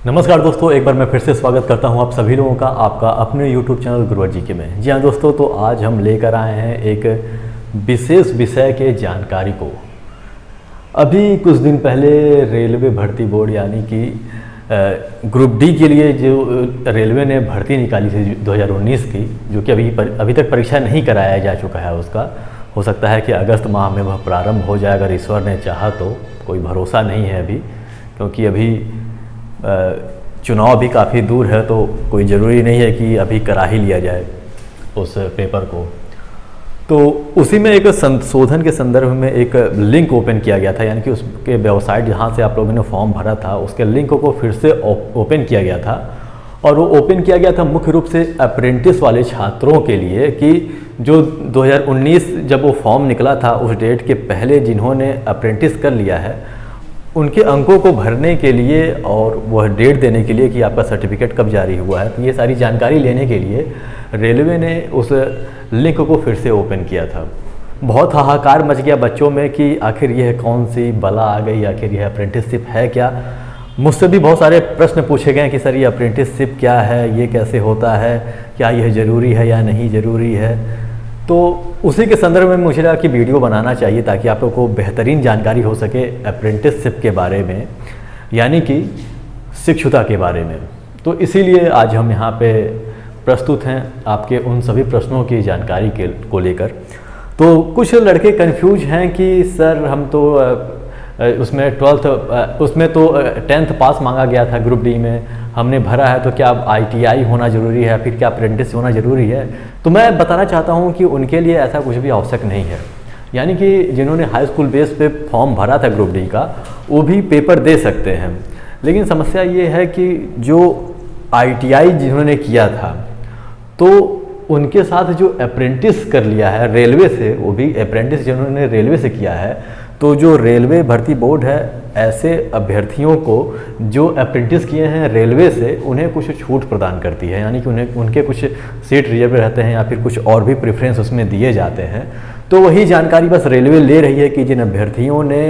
नमस्कार दोस्तों, एक बार मैं फिर से स्वागत करता हूं आप सभी लोगों का आपका अपने YouTube चैनल गुरुवर जी के में। जी हाँ दोस्तों, तो आज हम लेकर आए हैं एक विशेष विषय के जानकारी को। अभी कुछ दिन पहले रेलवे भर्ती बोर्ड यानी कि ग्रुप डी के लिए जो रेलवे ने भर्ती निकाली थी 2019 की, जो कि अभी तक परीक्षा नहीं कराया जा चुका है उसका। हो सकता है कि अगस्त माह में वह प्रारंभ हो जाए अगर ईश्वर ने चाहा तो। कोई भरोसा नहीं है अभी, क्योंकि अभी चुनाव भी काफ़ी दूर है, तो कोई ज़रूरी नहीं है कि अभी करा ही लिया जाए उस पेपर को। तो उसी में एक संशोधन के संदर्भ में एक लिंक ओपन किया गया था, यानी कि उसके वेबसाइट जहाँ से आप लोगों ने फॉर्म भरा था उसके लिंक को फिर से ओपन किया गया था। और वो ओपन किया गया था मुख्य रूप से अप्रेंटिस वाले छात्रों के लिए, कि जो 2019 जब वो फॉर्म निकला था उस डेट के पहले जिन्होंने अप्रेंटिस कर लिया है उनके अंकों को भरने के लिए और वह डेट देने के लिए कि आपका सर्टिफिकेट कब जारी हुआ है। तो ये सारी जानकारी लेने के लिए रेलवे ने उस लिंक को फिर से ओपन किया था। बहुत हाहाकार मच गया बच्चों में कि आखिर यह कौन सी बला आ गई, आखिर यह अप्रेंटिसशिप है क्या। मुझसे भी बहुत सारे प्रश्न पूछे गए कि सर ये अप्रेंटिसशिप क्या है, ये कैसे होता है, क्या यह ज़रूरी है या नहीं ज़रूरी है। तो उसी के संदर्भ में मुझे लगा कि वीडियो बनाना चाहिए ताकि आप लोगों को बेहतरीन जानकारी हो सके अप्रेंटिसशिप के बारे में, यानी कि शिक्षुता के बारे में। तो इसीलिए आज हम यहाँ पे प्रस्तुत हैं आपके उन सभी प्रश्नों की जानकारी को लेकर। तो कुछ लड़के कंफ्यूज हैं कि सर हम तो उसमें 10th पास मांगा गया था ग्रुप डी में, हमने भरा है, तो क्या अब ITI होना ज़रूरी है, फिर क्या अप्रेंटिस होना ज़रूरी है। तो मैं बताना चाहता हूँ कि उनके लिए ऐसा कुछ भी आवश्यक नहीं है। यानी कि जिन्होंने हाई स्कूल बेस पे फॉर्म भरा था ग्रुप डी का वो भी पेपर दे सकते हैं। लेकिन समस्या ये है कि जो ITI जिन्होंने किया था तो उनके साथ जो अप्रेंटिस कर लिया है रेलवे से, वो भी अप्रेंटिस जिन्होंने रेलवे से किया है, तो जो रेलवे भर्ती बोर्ड है ऐसे अभ्यर्थियों को जो अप्रेंटिस किए हैं रेलवे से उन्हें कुछ छूट प्रदान करती है। यानी कि उनके कुछ सीट रिजर्व रहते हैं या फिर कुछ और भी प्रेफरेंस उसमें दिए जाते हैं। तो वही जानकारी बस रेलवे ले रही है कि जिन अभ्यर्थियों ने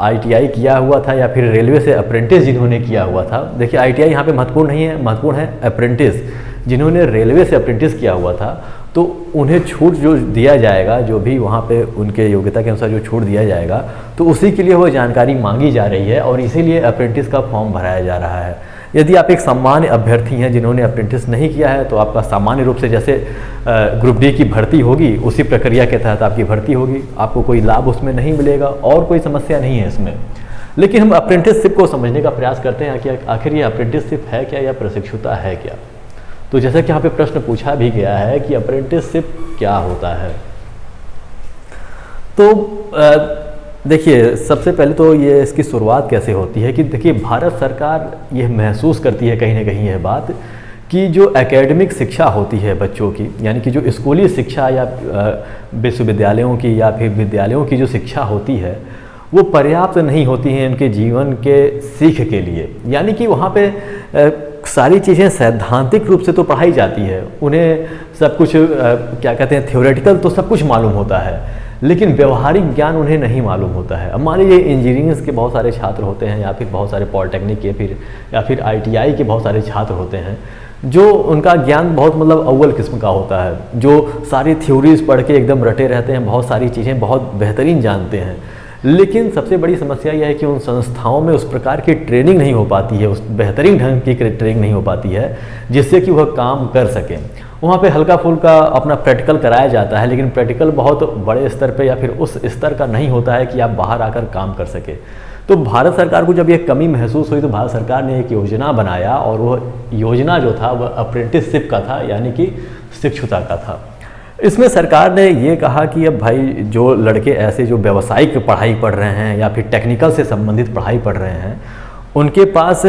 ITI किया हुआ था या फिर रेलवे से अप्रेंटिस जिन्होंने किया हुआ था, देखिए ITI यहाँ पे महत्वपूर्ण नहीं है, महत्वपूर्ण है अप्रेंटिस। जिन्होंने रेलवे से अप्रेंटिस किया हुआ था तो उन्हें छूट जो दिया जाएगा, जो भी वहाँ पे उनके योग्यता के अनुसार जो छूट दिया जाएगा, तो उसी के लिए वो जानकारी मांगी जा रही है और इसीलिए अप्रेंटिस का फॉर्म भराया जा रहा है। यदि आप एक सामान्य अभ्यर्थी हैं जिन्होंने अप्रेंटिस नहीं किया है तो आपका सामान्य रूप से जैसे ग्रुप डी की भर्ती होगी उसी प्रक्रिया के तहत आपकी भर्ती होगी, आपको कोई लाभ उसमें नहीं मिलेगा और कोई समस्या नहीं है इसमें। लेकिन हम अप्रेंटिसशिप को समझने का प्रयास करते हैं कि आखिर ये अप्रेंटिसशिप है क्या या प्रशिक्षुता है क्या। तो जैसा कि यहाँ पे प्रश्न पूछा भी गया है कि अप्रेंटिसशिप क्या होता है, तो देखिए सबसे पहले तो ये इसकी शुरुआत कैसे होती है कि देखिए भारत सरकार यह महसूस करती है कहीं ना कहीं यह बात कि जो एकेडमिक शिक्षा होती है बच्चों की, यानी कि जो स्कूली शिक्षा या विश्वविद्यालयों की या फिर विद्यालयों की जो शिक्षा होती है वो पर्याप्त नहीं होती है उनके जीवन के सीख के लिए। यानी कि वहाँ पे सारी चीज़ें सैद्धांतिक रूप से तो पढ़ाई जाती है, उन्हें सब कुछ क्या कहते हैं थ्योरेटिकल तो सब कुछ मालूम होता है, लेकिन व्यवहारिक ज्ञान उन्हें नहीं मालूम होता है। अब मान लीजिए इंजीनियरिंग के बहुत सारे छात्र होते हैं या फिर बहुत सारे पॉलिटेक्निक के या फिर ITI के बहुत सारे छात्र होते हैं जो उनका ज्ञान बहुत मतलब अव्वल किस्म का होता है, जो सारी थ्योरीज पढ़ के एकदम रटे रहते हैं, बहुत सारी चीज़ें बहुत बेहतरीन जानते हैं। लेकिन सबसे बड़ी समस्या यह है कि उन संस्थाओं में उस प्रकार की ट्रेनिंग नहीं हो पाती है, उस बेहतरीन ढंग की ट्रेनिंग नहीं हो पाती है जिससे कि वह काम कर सकें। वहाँ पे हल्का फुल्का अपना प्रैक्टिकल कराया जाता है, लेकिन प्रैक्टिकल बहुत बड़े स्तर पे या फिर उस स्तर का नहीं होता है कि आप बाहर आकर काम कर सके। तो भारत सरकार को जब ये कमी महसूस हुई तो भारत सरकार ने एक योजना बनाया और वह योजना जो था वह अप्रेंटिसशिप का था, यानी कि शिक्षुता का था। इसमें सरकार ने ये कहा कि अब भाई जो लड़के ऐसे जो व्यावसायिक पढ़ाई पढ़ रहे हैं या फिर टेक्निकल से संबंधित पढ़ाई पढ़ रहे हैं उनके पास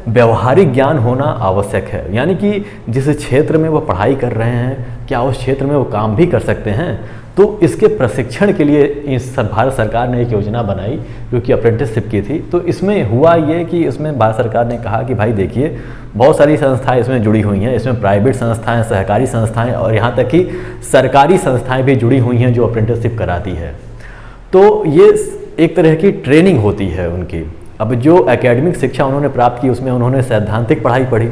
व्यवहारिक ज्ञान होना आवश्यक है। यानी कि जिस क्षेत्र में वो पढ़ाई कर रहे हैं क्या उस क्षेत्र में वो काम भी कर सकते हैं। तो इसके प्रशिक्षण के लिए भारत सरकार ने एक योजना बनाई जो कि अप्रेंटिसशिप की थी। तो इसमें हुआ ये कि इसमें भारत सरकार ने कहा कि भाई देखिए बहुत सारी संस्थाएं इसमें जुड़ी हुई हैं, इसमें प्राइवेट संस्थाएं, सहकारी संस्थाएं और यहाँ तक कि सरकारी संस्थाएं भी जुड़ी हुई हैं जो अप्रेंटिसशिप कराती है। तो ये एक तरह की ट्रेनिंग होती है उनकी, अब जो एकेडमिक शिक्षा उन्होंने प्राप्त की उसमें उन्होंने सैद्धांतिक पढ़ाई पढ़ी,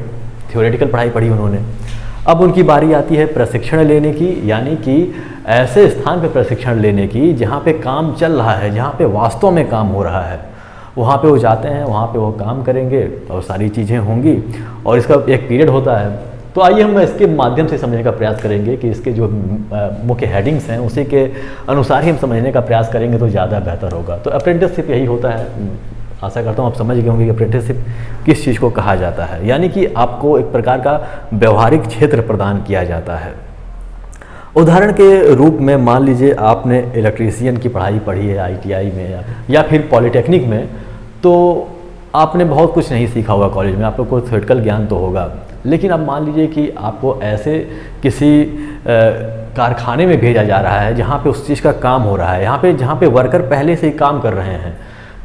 थ्योरेटिकल पढ़ाई पढ़ी उन्होंने। अब उनकी बारी आती है प्रशिक्षण लेने की, यानी कि ऐसे स्थान पर प्रशिक्षण लेने की जहाँ पे काम चल रहा है, जहाँ पे वास्तव में काम हो रहा है, वहाँ पे वो जाते हैं, वहाँ पे वो काम करेंगे और सारी चीज़ें होंगी और इसका एक पीरियड होता है। तो आइए हम इसके माध्यम से समझने का प्रयास करेंगे कि इसके जो मुख्य हेडिंग्स हैं उसी के अनुसार ही हम समझने का प्रयास करेंगे तो ज़्यादा बेहतर होगा। तो अप्रेंटिसशिप यही होता है, आशा करता हूँ आप समझ गए होंगे कि अप्रेंटिसशिप किस चीज़ को कहा जाता है, यानी कि आपको एक प्रकार का व्यवहारिक क्षेत्र प्रदान किया जाता है। उदाहरण के रूप में मान लीजिए आपने इलेक्ट्रीशियन की पढ़ाई पढ़ी है ITI में या फिर पॉलिटेक्निक में, तो आपने बहुत कुछ नहीं सीखा होगा कॉलेज में, आप लोग को थ्योरेटिकल ज्ञान तो होगा, लेकिन अब मान लीजिए कि आपको ऐसे किसी कारखाने में भेजा जा रहा है जहाँ पे उस चीज़ का काम हो रहा है, जहाँ पे वर्कर पहले से ही काम कर रहे हैं,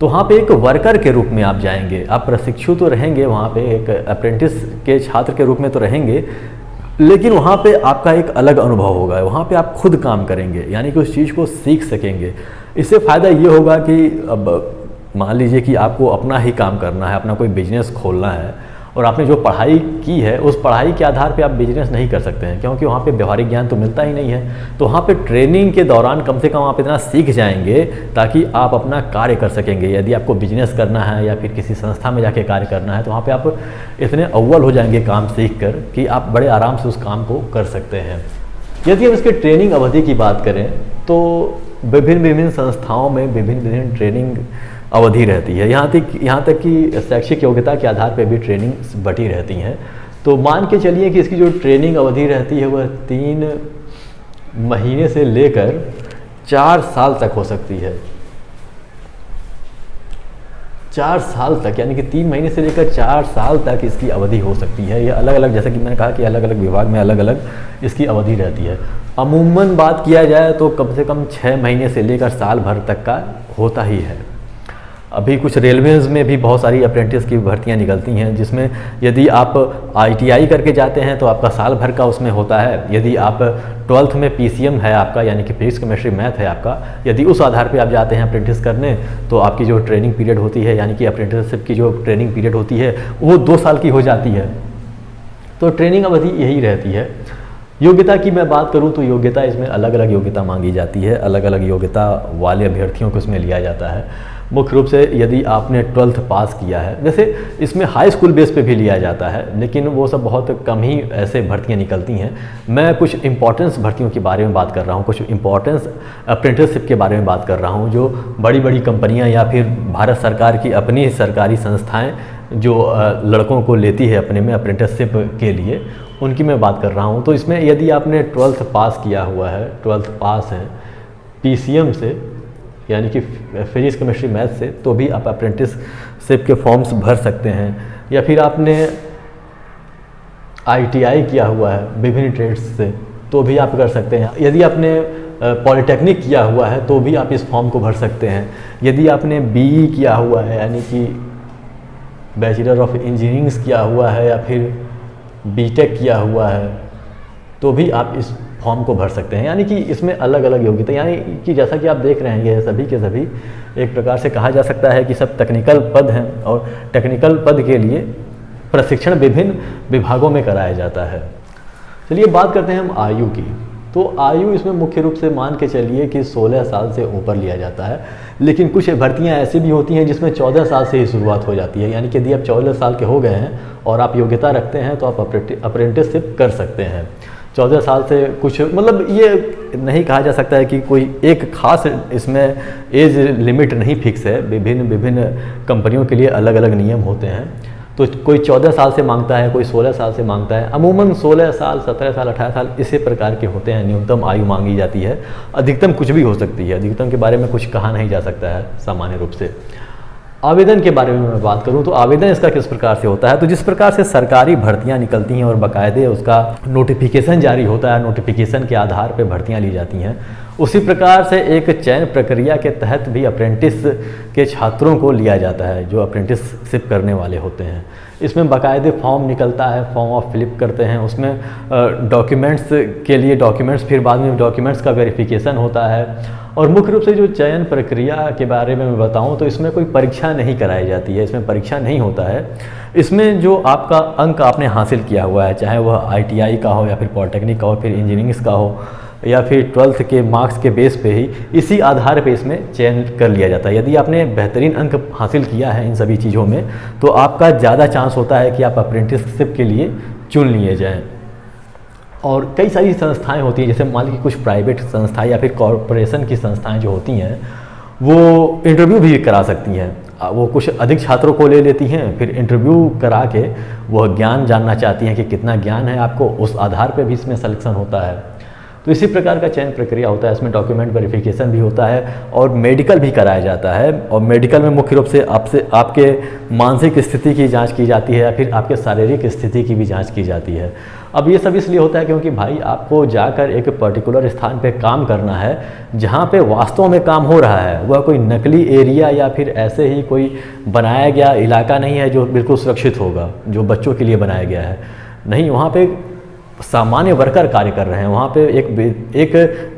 तो वहाँ पे एक वर्कर के रूप में आप जाएंगे। आप प्रशिक्षु तो रहेंगे वहाँ पे, एक अप्रेंटिस के छात्र के रूप में तो रहेंगे, लेकिन वहाँ पे आपका एक अलग अनुभव होगा, वहाँ पे आप खुद काम करेंगे, यानी कि उस चीज़ को सीख सकेंगे। इससे फ़ायदा ये होगा कि अब मान लीजिए कि आपको अपना ही काम करना है, अपना कोई बिजनेस खोलना है और आपने जो पढ़ाई की है उस पढ़ाई के आधार पे आप बिजनेस नहीं कर सकते हैं, क्योंकि वहाँ पे व्यवहारिक ज्ञान तो मिलता ही नहीं है। तो वहाँ पे ट्रेनिंग के दौरान कम से कम आप इतना सीख जाएंगे ताकि आप अपना कार्य कर सकेंगे। यदि आपको बिजनेस करना है या फिर किसी संस्था में जाके कार्य करना है तो वहाँ पर आप इतने अव्वल हो जाएंगे काम सीख कर कि आप बड़े आराम से उस काम को कर सकते हैं। यदि हम इसके ट्रेनिंग अवधि की बात करें तो विभिन्न संस्थाओं में विभिन्न ट्रेनिंग अवधि रहती है, यहाँ तक कि शैक्षिक योग्यता के आधार पर भी ट्रेनिंग बटी रहती हैं। तो मान के चलिए कि इसकी जो ट्रेनिंग अवधि रहती है वह 3 महीने से लेकर 4 साल तक हो सकती है। 4 साल तक, यानी कि 3 महीने से लेकर 4 साल तक इसकी अवधि हो सकती है। ये अलग अलग, जैसे कि मैंने कहा कि अलग अलग विभाग में अलग अलग इसकी अवधि रहती है। अमूमन बात किया जाए तो कम से कम 6 महीने से लेकर साल भर तक का होता ही है। अभी कुछ रेलवेज़ में भी बहुत सारी अप्रेंटिस की भर्तियां निकलती हैं, जिसमें यदि आप ITI करके जाते हैं तो आपका साल भर का उसमें होता है। यदि आप 12th में PCM है आपका, यानी कि फिजिक्स केमिस्ट्री मैथ है आपका, यदि उस आधार पे आप जाते हैं अप्रेंटिस करने तो आपकी जो ट्रेनिंग पीरियड होती है, यानी कि अप्रेंटिसशिप की जो ट्रेनिंग पीरियड होती है वो 2 साल की हो जाती है। तो ट्रेनिंग अवधि यही रहती है। योग्यता की मैं बात करूं तो योग्यता, इसमें अलग अलग योग्यता मांगी जाती है, अलग अलग योग्यता वाले अभ्यर्थियों को इसमें लिया जाता है। मुख्य रूप से यदि आपने 12th पास किया है, वैसे इसमें हाई स्कूल बेस पे भी लिया जाता है, लेकिन वो सब बहुत कम ही ऐसे भर्तियां निकलती हैं। मैं कुछ इंपॉर्टेंस भर्तियों के बारे में बात कर रहा हूँ, कुछ इंपॉर्टेंस अप्रेंटिसशिप के बारे में बात कर रहा हूँ, जो बड़ी बड़ी कंपनियाँ या फिर भारत सरकार की अपनी सरकारी संस्थाएँ जो लड़कों को लेती है अपने में अप्रेंटिसशिप के लिए, उनकी मैं बात कर रहा हूँ। तो इसमें यदि आपने 12th पास किया हुआ है, 12th पास है PCM से, यानी कि फिजिक्स केमिस्ट्री मैथ से, तो भी आप अप्रेंटिसशिप के फॉर्म्स भर सकते हैं। या फिर आपने ITI किया हुआ है विभिन्न ट्रेड्स से, तो भी आप कर सकते हैं। यदि आपने पॉलिटेक्निक किया हुआ है तो भी आप इस फॉर्म को भर सकते हैं। यदि आपने BE किया हुआ है, यानी कि बैचलर ऑफ इंजीनियरिंग किया हुआ है, या फिर BTech किया हुआ है, तो भी आप इस फॉर्म को भर सकते हैं। यानी कि इसमें अलग अलग योग्यता, यानी कि जैसा कि आप देख रहे हैं ये सभी के सभी एक प्रकार से कहा जा सकता है कि सब टेक्निकल पद हैं, और टेक्निकल पद के लिए प्रशिक्षण विभिन्न विभागों में कराया जाता है। चलिए बात करते हैं हम आयु की। तो आयु इसमें मुख्य रूप से मान के चलिए कि 16 साल से ऊपर लिया जाता है, लेकिन कुछ भर्तियां ऐसी भी होती हैं जिसमें 14 साल से ही शुरुआत हो जाती है। यानी कि यदि आप 14 साल के हो गए हैं और आप योग्यता रखते हैं तो आप अप्रेंटिसशिप कर सकते हैं। 14 साल से कुछ, मतलब ये नहीं कहा जा सकता है कि कोई एक खास इसमें एज लिमिट नहीं फिक्स है, विभिन्न कंपनियों के लिए अलग अलग नियम होते हैं। तो कोई 14 साल से मांगता है, कोई 16 साल से मांगता है। अमूमन 16 साल, 17 साल, 18 साल इसी प्रकार के होते हैं, न्यूनतम आयु मांगी जाती है। अधिकतम कुछ भी हो सकती है, अधिकतम के बारे में कुछ कहा नहीं जा सकता है सामान्य रूप से। आवेदन के बारे में मैं बात करूं तो आवेदन इसका किस प्रकार से होता है, तो जिस प्रकार से सरकारी भर्तियां निकलती हैं और बाकायदे उसका नोटिफिकेशन जारी होता है, नोटिफिकेशन के आधार पर भर्तियां ली जाती हैं, उसी प्रकार से एक चयन प्रक्रिया के तहत भी अप्रेंटिस के छात्रों को लिया जाता है जो अप्रेंटिसशिप करने वाले होते हैं। इसमें बाकायदे फॉर्म निकलता है, फॉर्म आप फिलिप करते हैं, उसमें डॉक्यूमेंट्स के लिए डॉक्यूमेंट्स, फिर बाद में डॉक्यूमेंट्स का वेरिफिकेशन होता है। और मुख्य रूप से जो चयन प्रक्रिया के बारे में मैं बताऊं तो इसमें कोई परीक्षा नहीं कराई जाती है, इसमें परीक्षा नहीं होता है। इसमें जो आपका अंक आपने हासिल किया हुआ है, चाहे वह ITI का हो या फिर पॉलिटेक्निक का हो, फिर इंजीनियरिंग का हो या फिर 12th के मार्क्स के बेस पे ही, इसी आधार पे इसमें चयन कर लिया जाता है। यदि आपने बेहतरीन अंक हासिल किया है इन सभी चीज़ों में तो आपका ज़्यादा चांस होता है कि आप अप्रेंटिसशिप के लिए चुन लिए जाएं। और कई सारी संस्थाएं होती हैं, जैसे मान लीजिए कुछ प्राइवेट संस्थाएं या फिर कॉरपोरेशन की संस्थाएं जो होती हैं वो इंटरव्यू भी करा सकती हैं। वो कुछ अधिक छात्रों को ले लेती हैं, फिर इंटरव्यू करा के वह ज्ञान जानना चाहती हैं कि कितना ज्ञान है आपको, उस आधार पे भी इसमें सिलेक्शन होता है। तो इसी प्रकार का चयन प्रक्रिया होता है। इसमें डॉक्यूमेंट वेरिफिकेशन भी होता है और मेडिकल भी कराया जाता है। और मेडिकल में मुख्य रूप से आपके मानसिक स्थिति की जांच की जाती है या फिर आपके शारीरिक स्थिति की भी जांच की जाती है। अब ये सब इसलिए होता है क्योंकि भाई आपको जाकर एक पर्टिकुलर स्थान पे काम करना है जहाँ पे वास्तव में काम हो रहा है, वह कोई नकली एरिया या फिर ऐसे ही कोई बनाया गया इलाका नहीं है जो बिल्कुल सुरक्षित होगा, जो बच्चों के लिए बनाया गया है। नहीं, वहाँ पे सामान्य वर्कर कार्य कर रहे हैं, वहाँ पे एक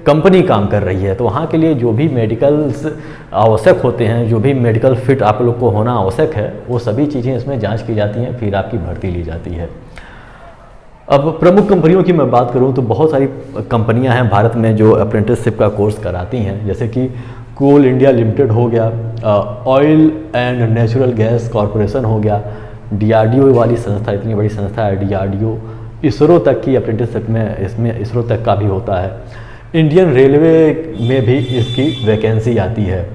कंपनी काम कर रही है। तो वहाँ के लिए जो भी मेडिकल्स आवश्यक होते हैं, जो भी मेडिकल फिट आप लोग को होना आवश्यक है, वो सभी चीज़ें इसमें जांच की जाती हैं, फिर आपकी भर्ती ली जाती है। अब प्रमुख कंपनियों की मैं बात करूँ तो बहुत सारी कंपनियां हैं भारत में जो अप्रेंटिसशिप का कोर्स कराती हैं, जैसे कि कोल इंडिया लिमिटेड हो गया, oil and natural gas corporation हो गया, DRDO वाली संस्था, इतनी बड़ी संस्था है DRDO, इसरो तक की अप्रेंटिसशिप में इसमें इसरो तक का भी होता है। इंडियन रेलवे में भी इसकी वैकेंसी आती है।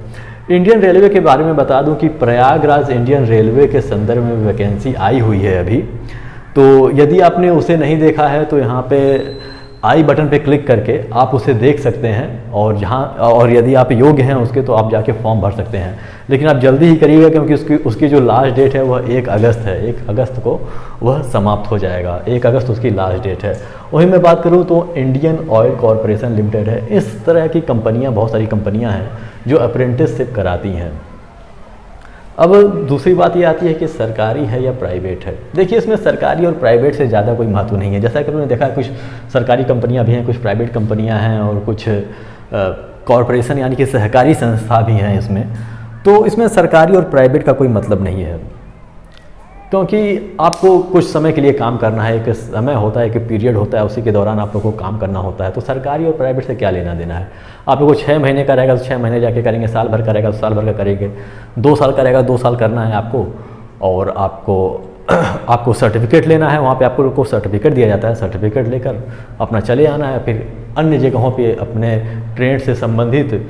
इंडियन रेलवे के बारे में बता दूं कि प्रयागराज इंडियन रेलवे के संदर्भ में वैकेंसी आई हुई है अभी। तो यदि आपने उसे नहीं देखा है तो यहाँ पे आई बटन पे क्लिक करके आप उसे देख सकते हैं, और यदि आप योग्य हैं उसके तो आप जाके फॉर्म भर सकते हैं। लेकिन आप जल्दी ही करिएगा क्योंकि उसकी जो लास्ट डेट है वह 1 अगस्त है। 1 अगस्त को वह समाप्त हो जाएगा, 1 अगस्त उसकी लास्ट डेट है। वहीं मैं बात करूं तो इंडियन ऑयल कॉरपोरेशन लिमिटेड है। इस तरह की कंपनियां, बहुत सारी कंपनियां हैं जो अप्रेंटिसशिप कराती हैं। अब दूसरी बात ये आती है कि सरकारी है या प्राइवेट है। देखिए, इसमें सरकारी और प्राइवेट से ज़्यादा कोई महत्व नहीं है। जैसा कि आपने देखा, कुछ सरकारी कंपनियां भी हैं, कुछ प्राइवेट कंपनियां हैं और कुछ कॉरपोरेशन यानी कि सहकारी संस्था भी हैं इसमें। तो इसमें सरकारी और प्राइवेट का कोई मतलब नहीं है, क्योंकि आपको कुछ समय के लिए काम करना है, एक समय होता है, एक पीरियड होता है, उसी के दौरान आप लोग को काम करना होता है। तो सरकारी और प्राइवेट से क्या लेना देना है। आप लोग को 6 महीने का रहेगा तो 6 महीने जाके करेंगे, साल भर का रहेगा तो साल भर का करेंगे, 2 साल का रहेगा 2 साल करना है आपको। और आपको सर्टिफिकेट लेना है, वहाँ पे आपको को सर्टिफिकेट दिया जाता है। सर्टिफिकेट लेकर अपना चले आना है। फिर अन्य जगहों पे अपने ट्रेड से संबंधित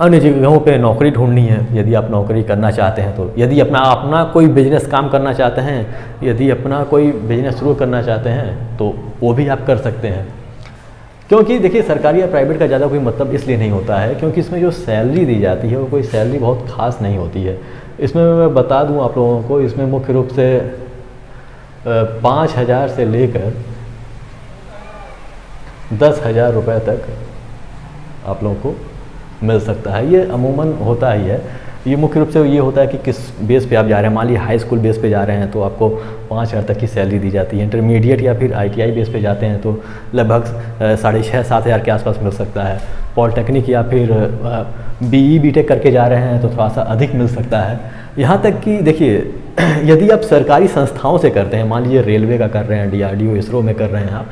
अन्य जगहों पे नौकरी ढूंढनी है, यदि आप नौकरी करना चाहते हैं तो। यदि अपना कोई बिजनेस काम करना चाहते हैं, यदि अपना कोई बिजनेस शुरू करना चाहते हैं तो वो भी आप कर सकते हैं। क्योंकि देखिए, सरकारी या प्राइवेट का ज़्यादा कोई मतलब इसलिए नहीं होता है क्योंकि इसमें जो सैलरी दी जाती है वो कोई सैलरी बहुत ख़ास नहीं होती है। इसमें मैं बता दूं आप लोगों को, इसमें मुख्य रूप से 5,000 से लेकर 10,000 रुपये तक आप लोगों को मिल सकता है। ये अमूमन होता ही है। ये मुख्य रूप से ये होता है कि किस बेस पे आप जा रहे हैं। मान लीजिए हाई स्कूल बेस पे जा रहे हैं तो आपको 5,000 तक की सैलरी दी जाती है। इंटरमीडिएट या फिर ITI बेस पे जाते हैं तो लगभग 6,500-7 हज़ार के आसपास मिल सकता है। पॉलिटेक्निक या फिर BE BTech करके जा रहे हैं तो थोड़ा सा अधिक मिल सकता है। यहाँ तक कि देखिए, यदि आप सरकारी संस्थाओं से करते हैं, मान लीजिए रेलवे का कर रहे हैं, DRDO इसरो में कर रहे हैं आप,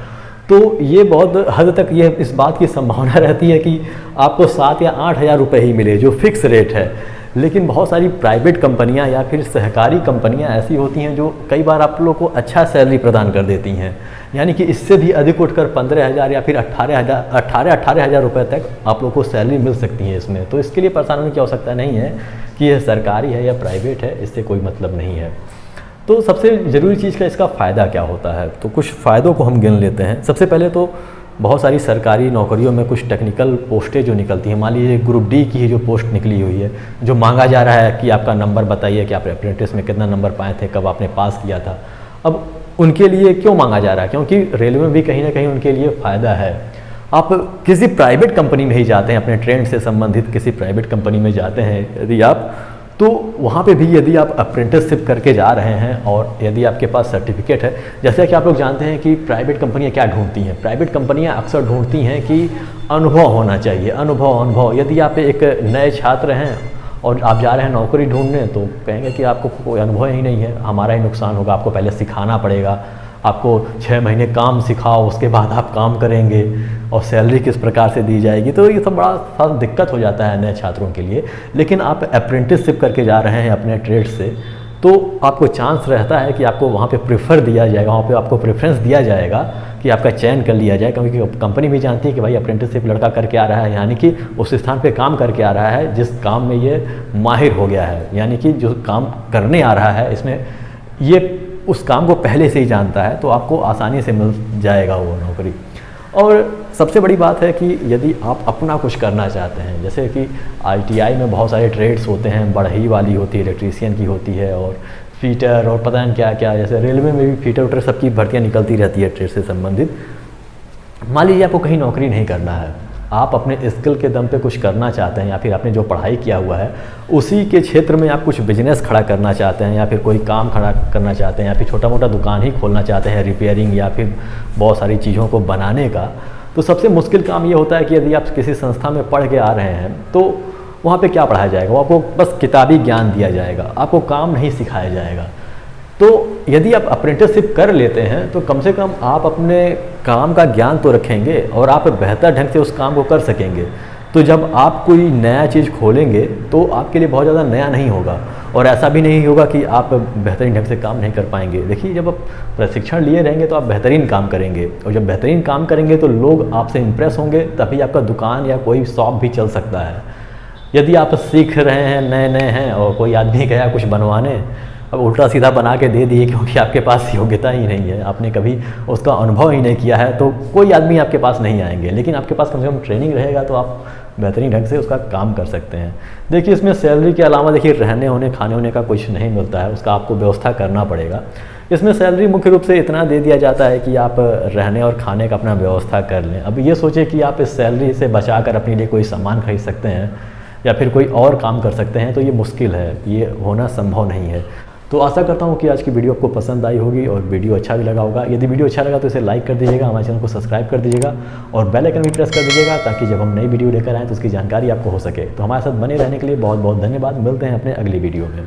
तो ये बहुत हद तक ये इस बात की संभावना रहती है कि आपको 7 या 8 हज़ार रुपये ही मिले, जो फिक्स रेट है। लेकिन बहुत सारी प्राइवेट कंपनियां या फिर सहकारी कंपनियां ऐसी होती हैं जो कई बार आप लोग को अच्छा सैलरी प्रदान कर देती हैं, यानी कि इससे भी अधिक उठकर 15,000 या फिर 18,000 रुपये तक आप लोग को सैलरी मिल सकती है इसमें। तो इसके लिए परेशान होने की आवश्यकता नहीं है कि यह सरकारी है या प्राइवेट है, इससे कोई मतलब नहीं है। तो सबसे ज़रूरी चीज़ का इसका फ़ायदा क्या होता है, तो कुछ फ़ायदों को हम गिन लेते हैं। सबसे पहले तो बहुत सारी सरकारी नौकरियों में कुछ टेक्निकल पोस्टें जो निकलती हैं, मान लीजिए ग्रुप D की ही जो पोस्ट निकली हुई है, जो मांगा जा रहा है कि आपका नंबर बताइए कि आप अप्रेंटिस में कितना नंबर पाए थे, कब आपने पास किया था। अब उनके लिए क्यों मांगा जा रहा है, क्योंकि रेलवे में भी कहीं ना कहीं उनके लिए फ़ायदा है। आप किसी प्राइवेट कंपनी में ही जाते हैं, अपने ट्रेड से संबंधित किसी प्राइवेट कंपनी में जाते हैं यदि आप, तो वहाँ पे भी यदि आप अप्रेंटिसशिप करके जा रहे हैं और यदि आपके पास सर्टिफिकेट है, जैसे कि आप लोग जानते हैं कि प्राइवेट कंपनियाँ क्या ढूंढती हैं, प्राइवेट कंपनियाँ अक्सर ढूंढती हैं कि अनुभव होना चाहिए, अनुभव। यदि आप एक नए छात्र हैं और आप जा रहे हैं नौकरी ढूंढने, तो कहेंगे कि आपको कोई अनुभव ही नहीं है, हमारा ही नुकसान होगा, आपको पहले सिखाना पड़ेगा, आपको 6 महीने काम सिखाओ, उसके बाद आप काम करेंगे और सैलरी किस प्रकार से दी जाएगी। तो ये सब बड़ा दिक्कत हो जाता है नए छात्रों के लिए। लेकिन आप अप्रेंटिसशिप करके जा रहे हैं अपने ट्रेड से, तो आपको चांस रहता है कि आपको वहाँ पे प्रेफर दिया जाएगा, वहाँ पे आपको प्रेफरेंस दिया जाएगा कि आपका चयन कर लिया जाए, क्योंकि कंपनी भी जानती है कि भाई अप्रेंटिसशिप लड़का करके आ रहा है, यानी कि उस स्थान पे काम करके आ रहा है जिस काम में ये माहिर हो गया है, यानी कि जो काम करने आ रहा है इसमें ये उस काम को पहले से ही जानता है, तो आपको आसानी से मिल जाएगा वो नौकरी। और सबसे बड़ी बात है कि यदि आप अपना कुछ करना चाहते हैं, जैसे कि ITI में बहुत सारे ट्रेड्स होते हैं, बढ़ई वाली होती है, इलेक्ट्रीशियन की होती है, और फीटर और पता नहीं क्या क्या, जैसे रेलवे में भी फीटर उटर सबकी भर्तियाँ निकलती रहती है ट्रेड से संबंधित। मान लीजिए आपको कहीं नौकरी नहीं करना है, आप अपने स्किल के दम पे कुछ करना चाहते हैं, या फिर आपने जो पढ़ाई किया हुआ है उसी के क्षेत्र में आप कुछ बिजनेस खड़ा करना चाहते हैं, या फिर कोई काम खड़ा करना चाहते हैं, या फिर छोटा मोटा दुकान ही खोलना चाहते हैं, रिपेयरिंग या फिर बहुत सारी चीज़ों को बनाने का, तो सबसे मुश्किल काम ये होता है कि यदि आप किसी संस्था में पढ़ के आ रहे हैं तो वहाँ पे क्या पढ़ाया जाएगा, वो आपको बस किताबी ज्ञान दिया जाएगा, आपको काम नहीं सिखाया जाएगा। तो यदि आप अप्रेंटिसशिप कर लेते हैं तो कम से कम आप अपने काम का ज्ञान तो रखेंगे और आप बेहतर ढंग से उस काम को कर सकेंगे। तो जब आप कोई नया चीज़ खोलेंगे तो आपके लिए बहुत ज़्यादा नया नहीं होगा, और ऐसा भी नहीं होगा कि आप बेहतरीन ढंग से काम नहीं कर पाएंगे। देखिए, जब आप प्रशिक्षण लिए रहेंगे तो आप बेहतरीन काम करेंगे, और जब बेहतरीन काम करेंगे तो लोग आपसे इम्प्रेस होंगे, तभी आपका दुकान या कोई शॉप भी चल सकता है। यदि आप सीख रहे हैं, नए नए हैं, और कोई आदमी गया कुछ बनवाने, अब उल्टा सीधा बना के दे दिए क्योंकि आपके पास योग्यता ही नहीं है, आपने कभी उसका अनुभव ही नहीं किया है, तो कोई आदमी आपके पास नहीं आएंगे। लेकिन आपके पास कम से कम ट्रेनिंग रहेगा तो आप बेहतरीन ढंग से उसका काम कर सकते हैं। देखिए, इसमें सैलरी के अलावा देखिए रहने होने खाने होने का कुछ नहीं मिलता है, उसका आपको व्यवस्था करना पड़ेगा। इसमें सैलरी मुख्य रूप से इतना दे दिया जाता है कि आप रहने और खाने का अपना व्यवस्था कर लें। अब ये सोचें कि आप इस सैलरी से बचा कर अपने लिए कोई सामान खरीद सकते हैं या फिर कोई और काम कर सकते हैं, तो ये मुश्किल है, ये होना संभव नहीं है। तो आशा करता हूँ कि आज की वीडियो आपको पसंद आई होगी और वीडियो अच्छा भी लगा होगा। यदि वीडियो अच्छा लगा तो इसे लाइक कर दीजिएगा, हमारे चैनल को सब्सक्राइब कर दीजिएगा और बेल आइकन भी प्रेस कर दीजिएगा, ताकि जब हम नई वीडियो लेकर आएँ तो उसकी जानकारी आपको हो सके। तो हमारे साथ बने रहने के लिए बहुत बहुत धन्यवाद। मिलते हैं अपने अगली वीडियो में।